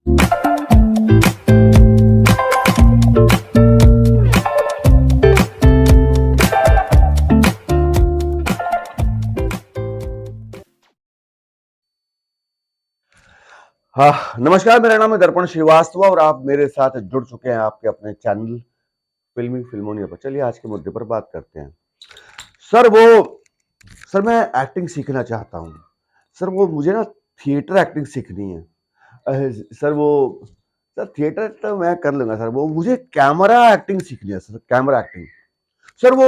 हाँ, नमस्कार, मेरा नाम है दर्पण श्रीवास्तव और आप मेरे साथ जुड़ चुके हैं आपके अपने चैनल फ़िल्मी फ़िल्मोनिया पर। चलिए आज के मुद्दे पर बात करते हैं। सर वो सर मैं एक्टिंग सीखना चाहता हूँ। सर वो मुझे ना थिएटर एक्टिंग सीखनी है। सर वो सर थिएटर तो मैं कर लूँगा सर, वो मुझे कैमरा एक्टिंग सीखनी है सर, कैमरा एक्टिंग। सर वो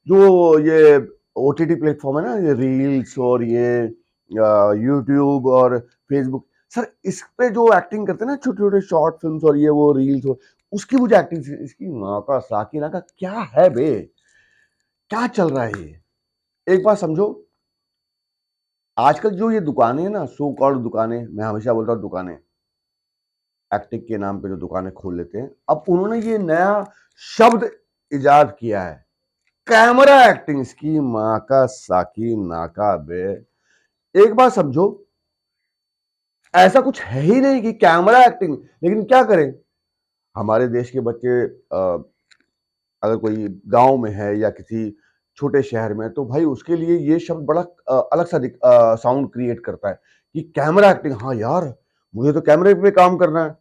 जो ये ओटीटी प्लेटफ़ॉर्म है ना, ये रील्स और ये यूट्यूब और फ़ेसबुक, सर इस पे जो एक्टिंग करते हैं ना छोटे-छोटे शॉर्ट फ़िल्म्स और ये वो रील्स और उसकी मुझे एक्टिंग सी इसकी माँ का साकिना का क्या है बे? क्या चल रहा है ये? एक बात समझो, आजकल जो ये दुकानें हैं ना, सो कॉल्ड दुकानें, मैं हमेशा बोलता हूँ दुकानें, एक्टिंग के नाम पे जो दुकानें खोल लेते हैं, अब उन्होंने ये नया शब्द इजाद किया है, कैमरा एक्टिंग। इसकी माँ का साकी नाका बे। एक बात समझो, ऐसा कुछ है ही नहीं कि कैमरा एक्टिंग, लेकिन क्या करें? हमारे देश के बच्चे अगर कोई गाँव में है या किसी छोटे शहर में, तो भाई उसके लिए ये शब्द बड़ा अलग सा साउंड क्रिएट करता है कि कैमरा एक्टिंग। हाँ यार, मुझे तो कैमरे पे काम करना है।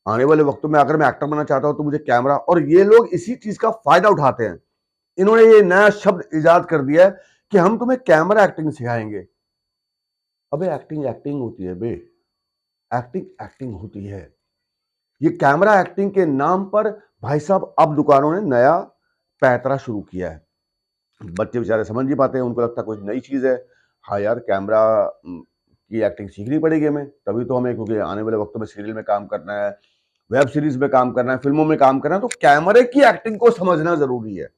आने वाले वक़्तों में अगर मैं एक्टर बनना चाहता हूँ तो मुझे कैमरा, और ये लोग इसी चीज़ का फ़ायदा उठाते हैं। इन्होंने ये नया शब्द इजाद कर दिया है कि हम तुम्हें कैमरा एक्टिंग सिखाएँगे। अबे एक्टिंग, एक्टिंग होती है बे, एक्टिंग, एक्टिंग होती है। ये कैमरा एक्टिंग के नाम पर भाई साहब अब दुकानों ने नया पैंतरा शुरू किया है। बच्चे बेचारे समझ नहीं पाते हैं, उनको लगता है कोई नई चीज़ है। हाँ यार, कैमरा की एक्टिंग सीखनी पड़ेगी हमें, तभी तो हमें, क्योंकि आने वाले वक़्तों में सीरियल में काम करना है, वेब सीरीज़ में काम करना है, फ़िल्मों में काम करना है, तो कैमरे की एक्टिंग को समझना ज़रूरी है।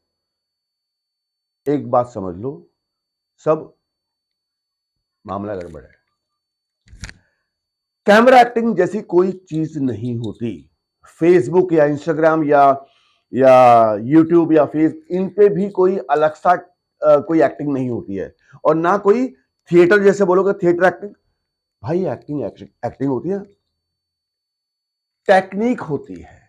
एक बात समझ लो, सब मामला गड़बड़ है। कैमरा एक्टिंग जैसी कोई चीज़ नहीं होती। फ़ेसबुक या इंस्टाग्राम या यूट्यूब या इन पे भी कोई अलग सा कोई एक्टिंग नहीं होती है, और ना कोई थिएटर, जैसे बोलोगे थिएटर एक्टिंग, भाई एक्टिंग एक्टिंग एक्टिंग होती है, टेक्नीक होती है,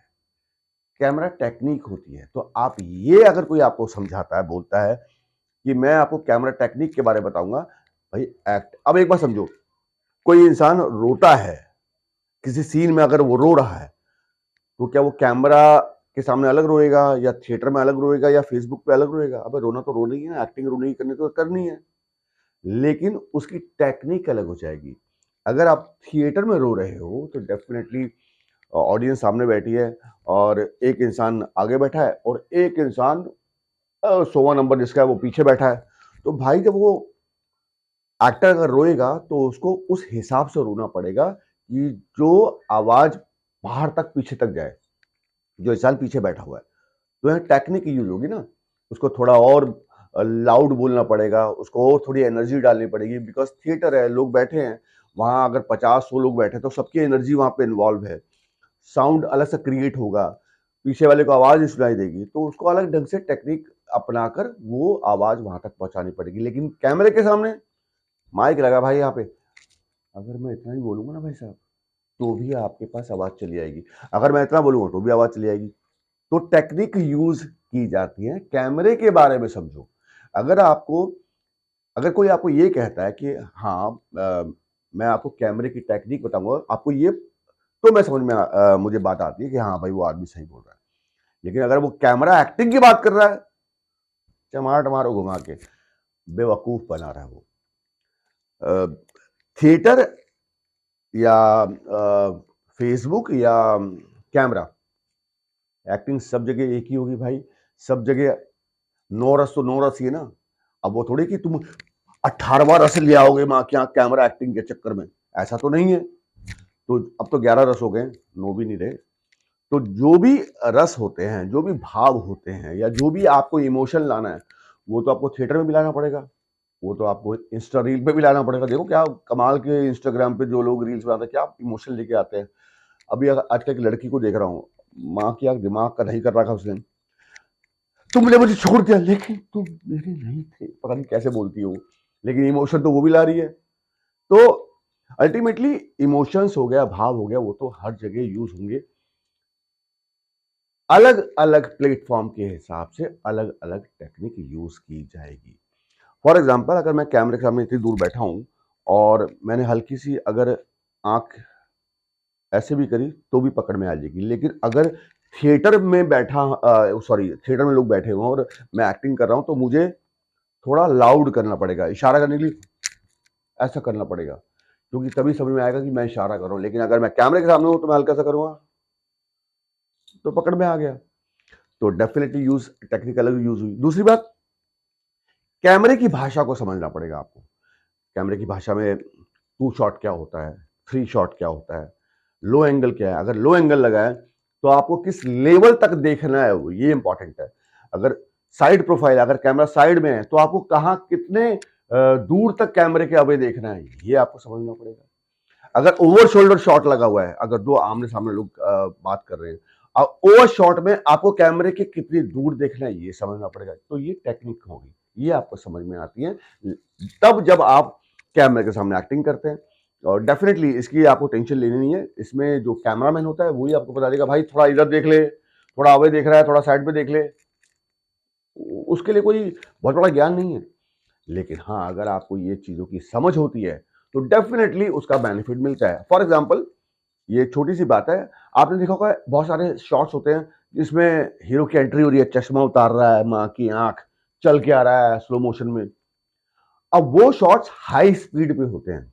कैमरा टेक्नीक होती है। तो आप ये अगर कोई आपको समझाता है, बोलता है कि मैं आपको कैमरा टेक्नीक के बारे में बताऊँगा, भाई एक्ट, अब एक बात समझो, कोई इंसान रोता है, किसी सीन में अगर वो रो रहा है, तो क्या वो कैमरा के सामने अलग रोएगा या थिएटर में अलग रोएगा या फ़ेसबुक पे अलग रोएगा? अबे रोना तो रोना ही है ना, एक्टिंग रोनी ही करनी तो करनी है। लेकिन उसकी टेक्निक अलग हो जाएगी। अगर आप थिएटर में रो रहे हो तो डेफ़िनेटली ऑडियंस सामने बैठी है और एक इंसान आगे बैठा है और एक इंसान 100वां नंबर जिसका है वो पीछे बैठा है। तो भाई जब वो एक्टर अगर रोएगा तो उसको उस हिसाब से रोना पड़ेगा कि जो आवाज़ बाहर तक पीछे तक जाए, जो इंसान पीछे बैठा हुआ है। तो यहाँ टेक्निक यूज़ होगी ना, उसको थोड़ा और लाउड बोलना पड़ेगा, उसको और थोड़ी एनर्जी डालनी पड़ेगी, बिकॉज़ थिएटर है, लोग बैठे हैं, वहाँ अगर 50-100 लोग बैठे हैं तो सबकी एनर्जी वहाँ पे इन्वॉल्व है। साउंड अलग से क्रिएट होगा, पीछे वाले को आवाज़ नहीं सुनाई देगी, तो उसको अलग ढंग से टेक्निक अपनाकर वो आवाज़ वहाँ तक पहुँचानी पड़ेगी। लेकिन कैमरे के सामने माइक लगा भाई यहाँ पे, अगर मैं इतना ही बोलूँगा ना भाई साहब, तो भी आपके पास आवाज़ चली आएगी। अगर मैं इतना बोलूँगा तो भी आवाज़ चली आएगी। तो टेक्निक यूज़ की जाती है, कैमरे के बारे में समझो। अगर आपको अगर कोई आपको ये कहता है कि हाँ, मैं आपको कैमरे की टेक्निक बताऊँगा, आपको ये, तो मैं समझ में मुझे बात आती है कि हाँ भाई, वो आदमी सही बोल रहा है। लेकिन अगर वो कैमरा एक्टिंग की बात कर रहा है, चमाट मारो घुमा के, बेवकूफ़ बना रहा है वो। अ, थिएटर या फ़ेसबुक या कैमरा, एक्टिंग सब जगह एक ही होगी भाई। सब जगह 9 रस तो 9 रस ही है ना। अब वो थोड़ी कि तुम 18वाँ रस ले आओगे माँ के यहाँ कैमरा एक्टिंग के चक्कर में, ऐसा तो नहीं है। तो अब तो 11 रस हो गए, 9 भी नहीं रहे। तो जो भी रस होते हैं, जो भी भाव होते हैं या जो भी आपको इमोशन लाना है, वो तो आपको थिएटर में भी लाना पड़ेगा। वो तो आपको इंस्टा रील पे भी लाना पड़ेगा। देखो क्या कमाल के इंस्टाग्राम पे जो लोग रील्स बनाते हैं, क्या इमोशन लेके आते हैं। अभी आजकल की लड़की को देख रहा हूँ, माँ की आँख दिमाग का नहीं कर रखा उसने। तुमने मुझे छोड़ दिया लेकिन तुम मेरे नहीं थे, पता नहीं कैसे बोलती है वो, लेकिन इमोशन तो वो भी ला रही है। तो अल्टीमेटली इमोशंस हो गया, भाव हो गया, वो तो हर जगह यूज होंगे। अलग अलग प्लेटफॉर्म के हिसाब से अलग अलग टेक्निक यूज की जाएगी। फॉर एग्जाम्पल, अगर मैं कैमरे के सामने इतनी दूर बैठा हूं और मैंने हल्की सी अगर आंख ऐसे भी करी तो भी पकड़ में आ जाएगी। लेकिन अगर थिएटर में बैठा, सॉरी, थिएटर में लोग बैठे हुए और मैं एक्टिंग कर रहा हूं, तो मुझे थोड़ा लाउड करना पड़ेगा, इशारा करने के लिए ऐसा करना पड़ेगा, क्योंकि तभी समझ में आएगा कि मैं इशारा कर रहा हूं। लेकिन अगर मैं कैमरे के सामने हूं तो मैं हल्का सा करूंगा तो पकड़ में आ गया। तो डेफिनेटली यूज टेक्निकल यूज हुई। दूसरी बात, कैमरे की भाषा को समझना पड़ेगा आपको। कैमरे की भाषा में टू शॉट क्या होता है, थ्री शॉट क्या होता है, लो एंगल क्या है। अगर लो एंगल लगा है तो आपको किस लेवल तक देखना है, वो ये इंपॉर्टेंट है। अगर साइड प्रोफाइल, अगर कैमरा साइड में है तो आपको कहां कितने दूर तक कैमरे के अवे देखना है, ये आपको समझना पड़ेगा। अगर ओवर शोल्डर शॉट लगा हुआ है, अगर दो आमने सामने लोग बात कर रहे हैं, अब ओवर शॉट में आपको कैमरे के कितनी दूर देखना है, ये समझना पड़ेगा। तो ये टेक्निक होगी, ये आपको समझ में आती है तब जब आप कैमरे के सामने एक्टिंग करते हैं। और डेफिनेटली इसकी आपको टेंशन लेनी नहीं है। इसमें जो कैमरामैन होता है वही आपको बता देगा, भाई थोड़ा इधर देख ले, थोड़ा आगे देख रहा है, थोड़ा साइड पे देख ले। उसके लिए कोई बहुत बड़ा ज्ञान नहीं है। लेकिन हाँ, अगर आपको ये चीजों की समझ होती है तो डेफिनेटली उसका बेनिफिट मिलता है। फॉर एग्जाम्पल, ये छोटी सी बात है, आपने देखा होगा बहुत सारे शॉट्स होते हैं जिसमें हीरो की एंट्री हो रही है, चश्मा उतार रहा है, माँ की आंख चल के आ रहा है स्लो मोशन में। अब वो शॉट्स हाई स्पीड पे होते हैं,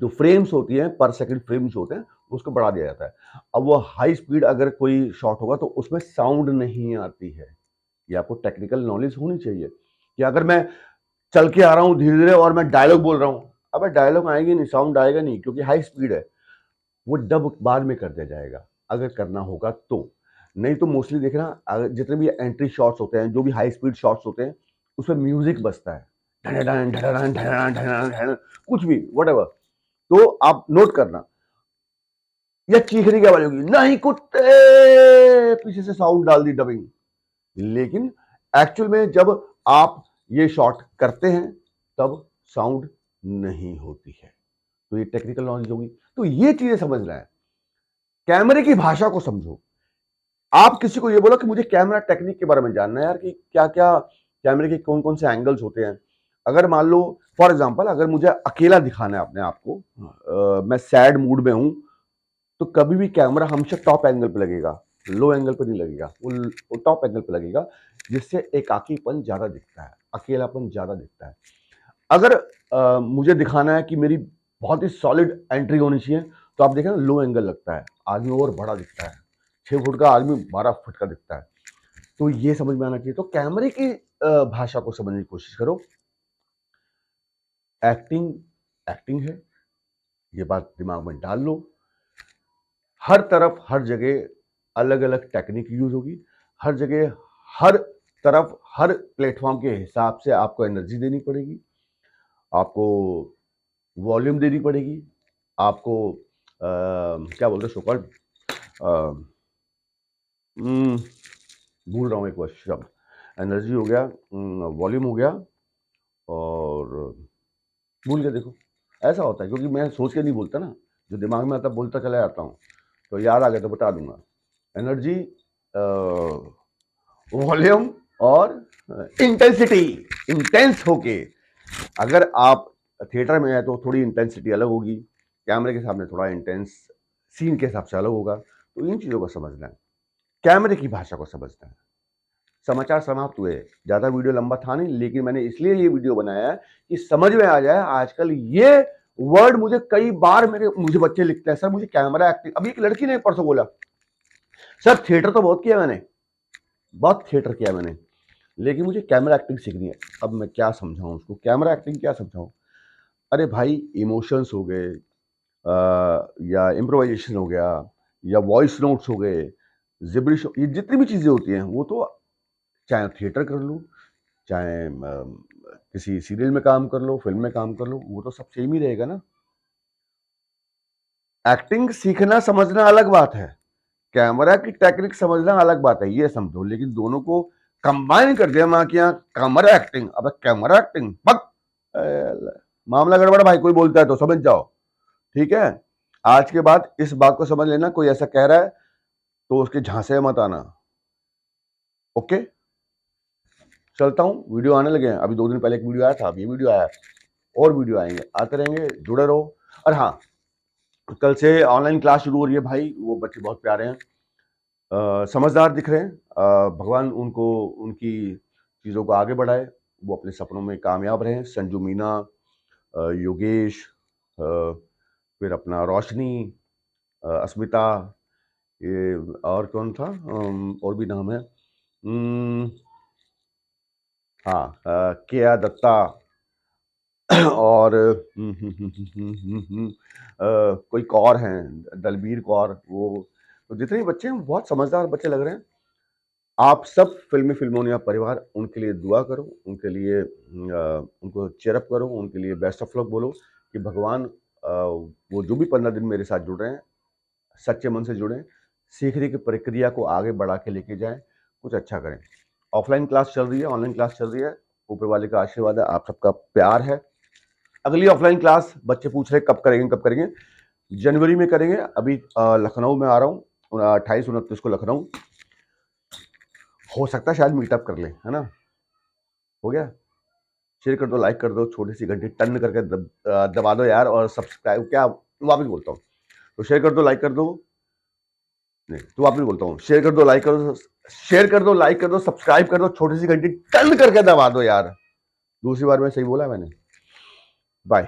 जो फ्रेम्स होती हैं पर सेकंड फ्रेम्स होते हैं उसको बढ़ा दिया जाता है। अब वो हाई स्पीड अगर कोई शॉट होगा तो उसमें साउंड नहीं आती है। ये आपको टेक्निकल नॉलेज होनी चाहिए कि अगर मैं चल के आ रहा हूँ धीरे धीरे और मैं डायलॉग बोल रहा हूँ, अब डायलॉग आएगी नहीं, साउंड आएगा नहीं, क्योंकि हाई स्पीड है। वो डब बाद में कर दिया जाएगा अगर करना होगा तो। नहीं तो मोस्टली देखना, अगर जितने भी एंट्री शॉट्स होते हैं, जो भी हाई स्पीड शॉट्स होते हैं, उसमें म्यूजिक बजता है, ढन ढन ढन ढन ढन ढन, कुछ भी व्हाटएवर। तो आप नोट करना, या चीखने की आवाज होगी, नहीं कुत्ते, पीछे से साउंड डाल दी डबिंग। लेकिन एक्चुअल में जब आप ये शॉट करते हैं तब साउंड नहीं होती है। तो ये टेक्निकल नॉलेज होगी। तो ये चीजें समझना है, कैमरे की भाषा को समझो। आप किसी को ये बोलो कि मुझे कैमरा टेक्निक के बारे में जानना है यार, कि क्या क्या कैमरे के कौन कौन से एंगल्स होते हैं। अगर मान लो फॉर एग्जांपल, अगर मुझे अकेला दिखाना है अपने आप को, मैं सैड मूड में हूं, तो कभी भी कैमरा हमेशा टॉप एंगल पे लगेगा, लो एंगल पे नहीं लगेगा, वो टॉप एंगल पे लगेगा, जिससे एकाकीपन ज्यादा दिखता है, अकेलापन ज्यादा दिखता है। अगर मुझे दिखाना है कि मेरी बहुत ही सॉलिड एंट्री होनी चाहिए, तो आप देखें ना, लो एंगल लगता है, आदमी और बड़ा दिखता है, 6 फुट का आदमी 12 फुट का दिखता है। तो ये समझ में आना चाहिए। तो कैमरे की भाषा को समझने की कोशिश करो। एक्टिंग एक्टिंग है, ये बात दिमाग में डाल लो। हर तरफ हर जगह अलग अलग टेक्निक यूज होगी, हर जगह हर तरफ हर प्लेटफॉर्म के हिसाब से आपको एनर्जी देनी पड़ेगी, आपको वॉल्यूम देनी पड़ेगी, आपको क्या बोलते हैं सोकॉल्ड, भूल रहा हूँ एक वर्ड शब्द, एनर्जी हो गया, वॉल्यूम हो गया, और भूल गया। देखो, ऐसा होता है क्योंकि मैं सोच के नहीं बोलता ना, जो दिमाग में आता बोलता चला जाता हूँ। तो याद आ गया तो बता दूंगा, एनर्जी, वॉल्यूम और इंटेंसिटी। इंटेंस होके, अगर आप थिएटर में है तो थोड़ी इंटेंसिटी अलग होगी, कैमरे के सामने थोड़ा इंटेंस सीन के हिसाब से अलग होगा। तो इन चीज़ों को समझना है, कैमरे की भाषा को समझना है। समाचार समाप्त हुए। ज़्यादा वीडियो लंबा था नहीं, लेकिन मैंने इसलिए ये वीडियो बनाया है कि समझ में आ जाए। आजकल ये वर्ड मुझे कई बार मुझे बच्चे लिखते हैं, सर मुझे कैमरा एक्टिंग, अभी एक लड़की ने परसों बोला, सर थिएटर तो बहुत किया मैंने, बहुत थिएटर किया मैंने, लेकिन मुझे कैमरा एक्टिंग सीखनी है। अब मैं क्या समझाऊं उसको, कैमरा एक्टिंग क्या समझाऊं। अरे भाई, इमोशंस हो गए, या इम्प्रोवाइजेशन हो गया, या वॉइस नोट्स हो गए, जिब्रिश, ये जितनी भी चीजें होती हैं, वो तो चाहे थिएटर कर लो, चाहे किसी सीरियल में काम कर लो, फिल्म में काम कर लो, वो तो सब सेम ही रहेगा ना। एक्टिंग सीखना समझना अलग बात है, कैमरा की टेक्निक समझना अलग बात है, ये समझो। लेकिन दोनों को कंबाइन कर दिया माँ की यहाँ, कैमरा एक्टिंग। अब कैमरा एक्टिंग पक, मामला गड़बड़ भाई, कोई बोलता है तो समझ जाओ। ठीक है, आज के बाद इस बात को समझ लेना, कोई ऐसा कह रहा है तो उसके झांसे मत आना। ओके, चलता हूँ, वीडियो आने लगे हैं। अभी 2 दिन पहले एक वीडियो आया था, अब ये वीडियो आया, और वीडियो आएंगे, आते रहेंगे, जुड़े रहो। और हाँ, कल से ऑनलाइन क्लास शुरू हो रही है भाई, वो बच्चे बहुत प्यारे हैं, समझदार दिख रहे हैं। भगवान उनको उनकी चीज़ों को आगे बढ़ाए, वो अपने सपनों में कामयाब रहें। संजू मीना, योगेश, फिर अपना रोशनी, अस्मिता, ये और कौन था, और भी नाम है, हाँ, केया दत्ता और कोई कौर हैं, दलबीर कौर, वो तो जितने भी बच्चे हैं बहुत समझदार बच्चे लग रहे हैं। आप सब फिल्मी फिल्मोनिया परिवार उनके लिए दुआ करो, उनके लिए उनको चेयरअप करो, उनके लिए बेस्ट ऑफ लक बोलो कि भगवान वो जो भी 15 दिन मेरे साथ जुड़ रहे हैं, सच्चे मन से जुड़ें, सीखने की प्रक्रिया को आगे बढ़ा के लेके जाएं, कुछ अच्छा करें। ऑफलाइन क्लास चल रही है, ऑनलाइन क्लास चल रही है, ऊपर वाले का आशीर्वाद है, आप सबका प्यार है। अगली ऑफलाइन क्लास बच्चे पूछ रहे कब करेंगे, कब करेंगे, जनवरी में करेंगे। अभी लखनऊ में आ रहा हूँ, 28-29 को लखनऊ, हो सकता है शायद मीटअप कर ले, है ना। हो गया, शेयर कर दो, लाइक कर दो, छोटी सी घंटी टन करके दबा दो यार, और सब्सक्राइब, क्या वापस बोलता हूँ, तो शेयर कर दो, लाइक कर दो, नहीं तो वापस बोलता हूँ, शेयर कर दो, लाइक कर दो, शेयर कर दो, लाइक कर दो, सब्सक्राइब कर दो, छोटी सी घंटी टन करके दबा दो यार। दूसरी बार में सही बोला मैंने। बाय।